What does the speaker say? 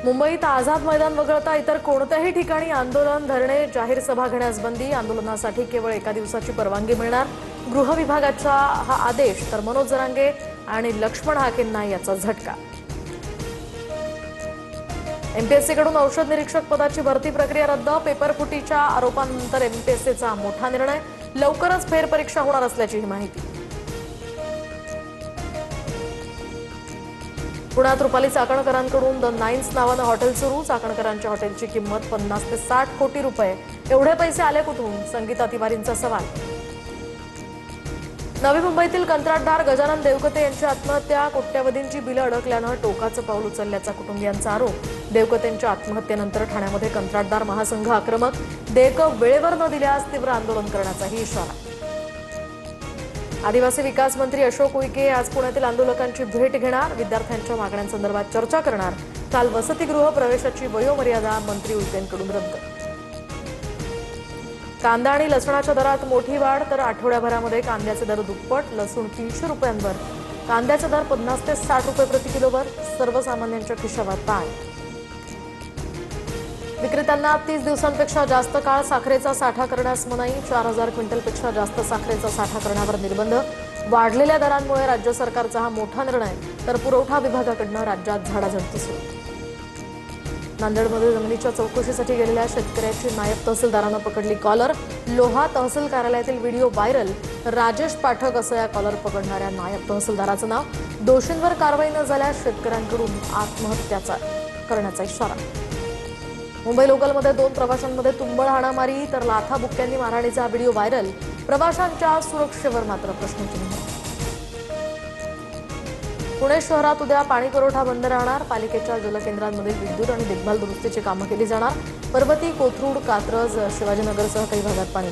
मुंबईत आझाद मैदान वगळता इतर कोणत्याही ठिकाणी आंदोलन, धरणे, जाहीर सभा घेण्यास बंदी. आंदोलनासाठी केवळ एका दिवसाची परवानगी मिळणार. गृह विभागाचा हा आदेश तर मनोज जरांगे आणि लक्ष्मण हाकेंना याचा झटका. एमपीएससीकडून औषध निरीक्षक पदाची भरती प्रक्रिया रद्द. पेपरफुटीच्या आरोपांनंतर एमपीएससीचा मोठा निर्णय. लवकरच फेरपरीक्षा होणार असल्याची माहिती. पुण्यात रुपाली चाकणकरांकडून द नाईन्स नावानं हॉटेल सुरू. चाकणकरांच्या हॉटेलची किंमत 50 ते 60 कोटी रुपये. एवढे पैसे आले कुठून? संगीता तिवारींचा सवाल. नवी मुंबईतील कंत्राटदार गजानन देवकते यांची आत्महत्या. कोट्यवधींची बिलं अडकल्यानं टोकाचं पाऊल उचलल्याचा कुटुंबियांचा आरोप. देवकतेंच्या आत्महत्येनंतर ठाण्यामध्ये कंत्राटदार महासंघ आक्रमक. देयकं वेळेवर न दिल्यास तीव्र आंदोलन करण्याचाही इशारा. आदिवासी विकास मंत्री अशोक उईके आज पुण्यातील आंदोलकांची भेट घेणार. विद्यार्थ्यांच्या मागण्यांसंदर्भात चर्चा करणार. काल वसतिगृह प्रवेशाची वयोमर्यादा मंत्री उईकेंकडून रद्द. कांदा आणि लसणाच्या दरात मोठी वाढ. तर आठवड्याभरामध्ये कांद्याचे दर दुप्पट. लसूण 300 रुपयांवर. कांद्याचा दर 50 ते 60 रुपये प्रति किलोवर. सर्वसामान्यांच्या खिशावर ताण. विक्रेत्यांना 30 दिवसांपेक्षा जास्त काळ साखरेचा साठा करण्यास मनाई. 4000 क्विंटलपेक्षा जास्त साखरेचा साठा करण्यावर निर्बंध. वाढलेल्या दरांमुळे राज्य सरकारचा हा मोठा निर्णय. तर पुरवठा विभागाकडून राज्यात झाडाझडती सुरू. नांदेडमध्ये जमिनीच्या चौकशीसाठी गेलेल्या शेतकऱ्याची नायब तहसीलदारानं पकडली कॉलर. लोहा तहसील कार्यालयातील व्हिडिओ व्हायरल. राजेश पाठक असं या कॉलर पकडणाऱ्या नायब तहसीलदाराचं नाव. दोषींवर कारवाई न झाल्यास शेतकऱ्यांकडून आत्महत्याचा करण्याचा इशारा. मुंबई लोकलमध्ये 2 प्रवाशांमध्ये तुंबळ हाणामारी. तर लाथा बुक्क्यांनी मारहाणीचा व्हिडिओ व्हायरल. प्रवाशांच्या सुरक्षेवर मात्र प्रश्नचिन्ह. पुणे शहरात उद्या पाणी पुरवठा बंद राहणार. पालिकेच्या जलकेंद्रांमधील विद्युत आणि देखभाल दुरुस्तीची कामं केली जाणार. पर्वती, कोथरूड, कात्रज, शिवाजीनगरसह काही भागात पाणी.